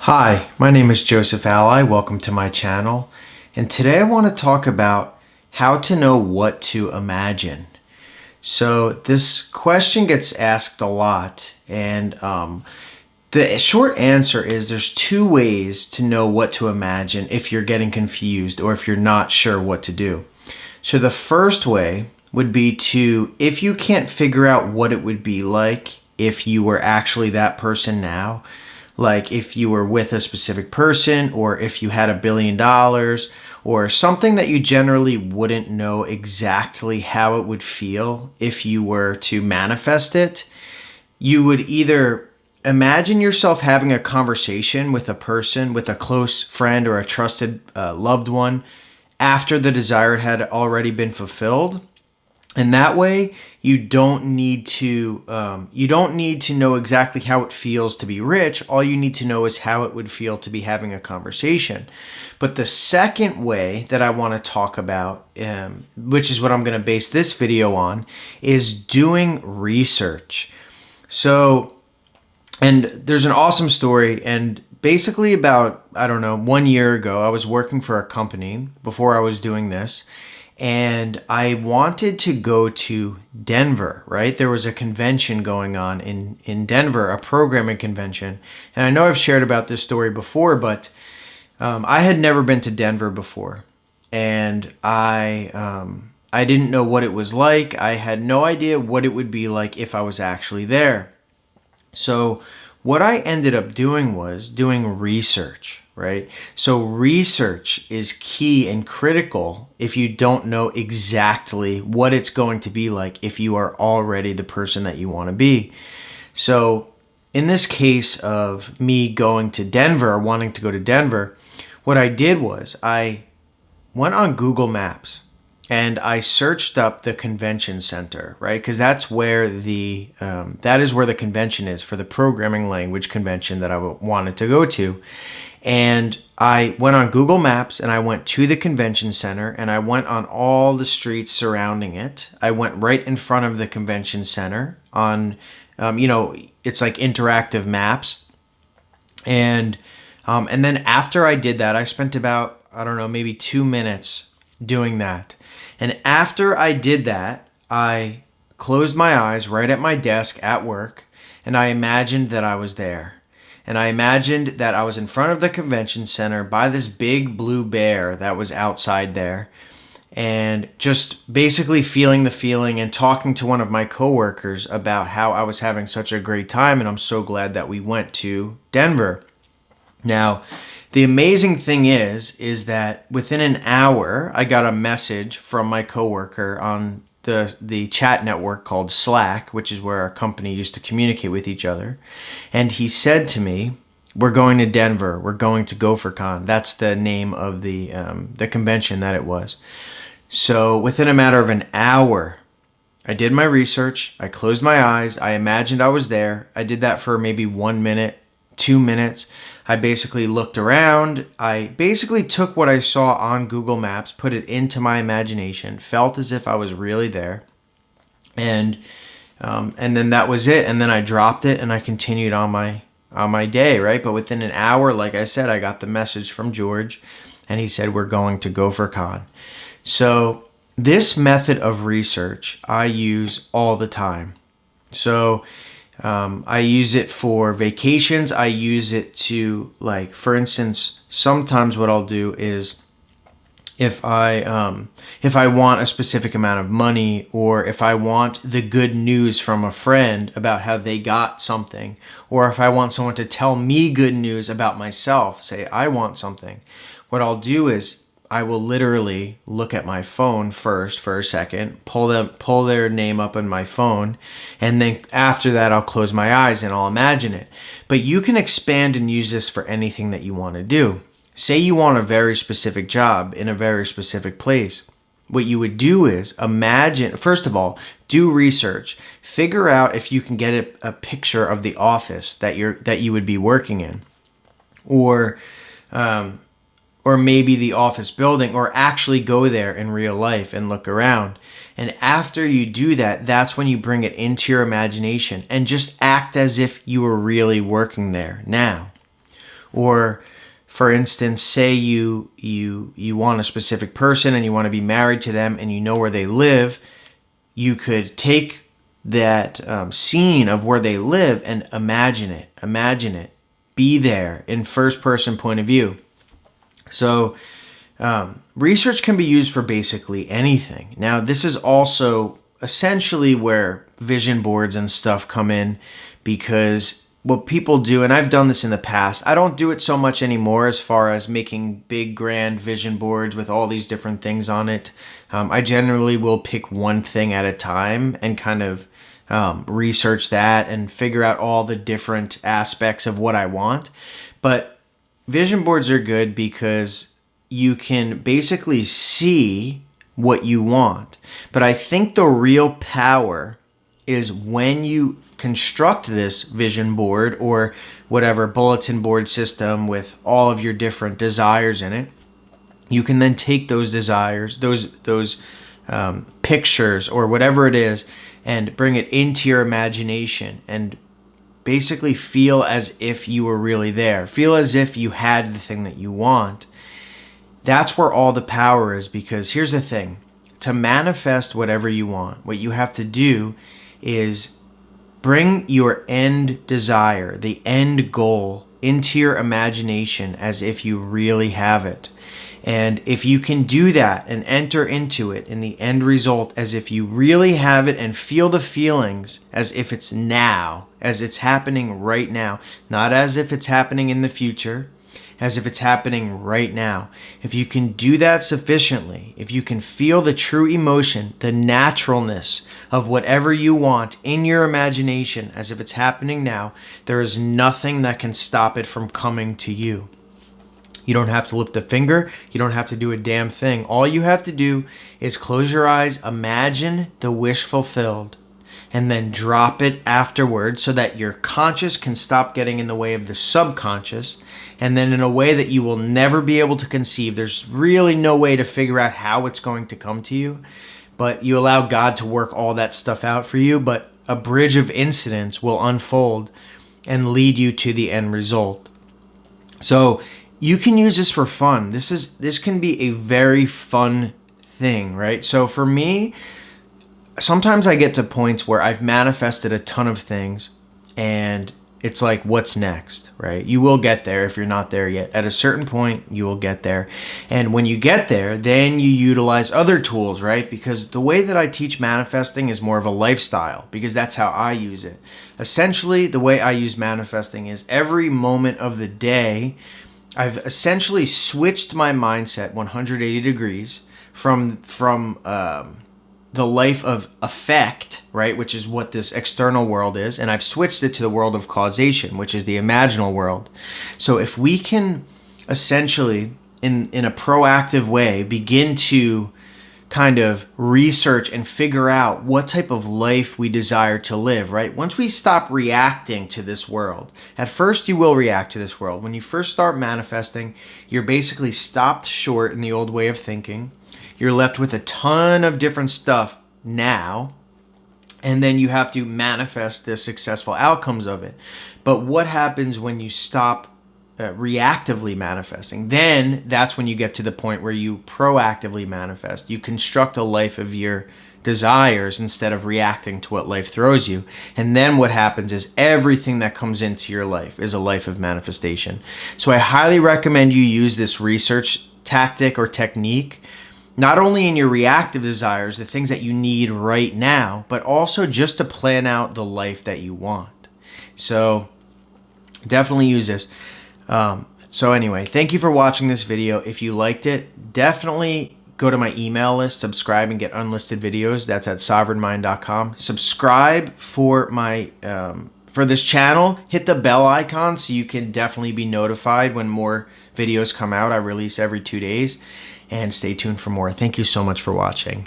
Hi, my name is Joseph Alai. Welcome to my channel. And today I want to talk about how to know what to imagine. So this question gets asked a lot, and the short answer is there's two ways to know what to imagine if you're getting confused or if you're not sure what to do. So the first way would be to, if you can't figure out what it would be like if you were actually that person now, like if you were with a specific person or if you had $1 billion or something that you generally wouldn't know exactly how it would feel if you were to manifest it, you would either imagine yourself having a conversation with a person, with a close friend or a trusted loved one after the desire had already been fulfilled. And that way, you don't need to know exactly how it feels to be rich. All you need to know is how it would feel to be having a conversation. But the second way that I want to talk about, which is what I'm going to base this video on, is doing research. So, and there's an awesome story. And basically, about, I don't know, 1 year ago, I was working for a company before I was doing this, and I wanted to go to Denver, right? There was a convention going on in Denver, a programming convention. And I know I've shared about this story before, but I had never been to Denver before. And I didn't know what it was like. I had no idea what it would be like if I was actually there. So what I ended up doing was doing research, right? So research is key and critical if you don't know exactly what it's going to be like if you are already the person that you want to be. So in this case of me going to Denver, or wanting to go to Denver, what I did was I went on Google Maps and I searched up the convention center, right? Because that's where that is where the convention is for the programming language convention that I wanted to go to. And I went on Google Maps and I went to the convention center and I went on all the streets surrounding it. I went right in front of the convention center on, it's like interactive maps. And then after I did that, I spent about, I don't know, maybe 2 minutes doing that. And after I did that, I closed my eyes right at my desk at work, and I imagined that I was there. And I imagined that I was in front of the convention center by this big blue bear that was outside there, and just basically feeling the feeling and talking to one of my coworkers about how I was having such a great time, and I'm so glad that we went to Denver. Now, the amazing thing is that within an hour, I got a message from my coworker on the chat network called Slack, which is where our company used to communicate with each other. And he said to me, "We're going to Denver. We're going to GopherCon." That's the name of the convention that it was. So within a matter of an hour, I did my research. I closed my eyes. I imagined I was there. I did that for maybe 1 minute, 2 minutes. I basically looked around. I basically took what I saw on Google Maps, put it into my imagination, felt as if I was really there, and then that was it. And then I dropped it and I continued on my day, right? But within an hour, like I said, I got the message from George, and he said we're going to GopherCon. So this method of research I use all the time. So I use it for vacations. I use it to, like, for instance, sometimes what I'll do is if I want a specific amount of money, or if I want the good news from a friend about how they got something, or if I want someone to tell me good news about myself, say I want something, what I'll do is I will literally look at my phone first for a second, pull their name up on my phone, and then after that I'll close my eyes and I'll imagine it. But you can expand and use this for anything that you want to do. Say you want a very specific job in a very specific place. What you would do is imagine, first of all, do research. Figure out if you can get a picture of the office that you would be working in, or maybe the office building, or actually go there in real life and look around. And after you do that, that's when you bring it into your imagination and just act as if you were really working there now. Or for instance, say you want a specific person and you want to be married to them and you know where they live, you could take that scene of where they live and imagine it, be there in first person point of view. So research can be used for basically anything. Now, this is also essentially where vision boards and stuff come in, because what people do, and I've done this in the past, I don't do it so much anymore as far as making big grand vision boards with all these different things on it. I generally will pick one thing at a time and kind of research that and figure out all the different aspects of what I want. But vision boards are good because you can basically see what you want. But I think the real power is when you construct this vision board or whatever bulletin board system with all of your different desires in it. You can then take those desires, those pictures or whatever it is, and bring it into your imagination and basically feel as if you were really there. Feel as if you had the thing that you want. That's where all the power is, because here's the thing. To manifest whatever you want, what you have to do is bring your end desire, the end goal, into your imagination as if you really have it. And if you can do that and enter into it in the end result as if you really have it and feel the feelings as if it's now, as it's happening right now, not as if it's happening in the future, as if it's happening right now. If you can do that sufficiently, if you can feel the true emotion, the naturalness of whatever you want in your imagination as if it's happening now, there is nothing that can stop it from coming to you. You don't have to lift a finger. You don't have to do a damn thing. All you have to do is close your eyes, imagine the wish fulfilled, and then drop it afterwards so that your conscious can stop getting in the way of the subconscious, and then in a way that you will never be able to conceive. There's really no way to figure out how it's going to come to you, but you allow God to work all that stuff out for you, but a bridge of incidents will unfold and lead you to the end result. So you can use this for fun. This can be a very fun thing, right? So for me, sometimes I get to points where I've manifested a ton of things and it's like, what's next, right? You will get there if you're not there yet. At a certain point, you will get there. And when you get there, then you utilize other tools, right? Because the way that I teach manifesting is more of a lifestyle, because that's how I use it. Essentially, the way I use manifesting is every moment of the day, I've essentially switched my mindset 180 degrees from the life of effect, right, which is what this external world is, and I've switched it to the world of causation, which is the imaginal world. So if we can essentially, in a proactive way, begin to kind of research and figure out what type of life we desire to live, right? Once we stop reacting to this world, at first you will react to this world. When you first start manifesting, you're basically stopped short in the old way of thinking. You're left with a ton of different stuff now, and then you have to manifest the successful outcomes of it. But what happens when you stop reactively manifesting? Then that's when you get to the point where you proactively manifest. You construct a life of your desires instead of reacting to what life throws you. And then what happens is everything that comes into your life is a life of manifestation. So I highly recommend you use this research tactic or technique, not only in your reactive desires, the things that you need right now, but also just to plan out the life that you want. So definitely use this. So anyway, thank you for watching this video. If you liked it, definitely go to my email list, subscribe, and get unlisted videos. That's at sovereignmind.com. Subscribe for my for this channel. Hit the bell icon so you can definitely be notified when more videos come out. I release every 2 days. And stay tuned for more. Thank you so much for watching.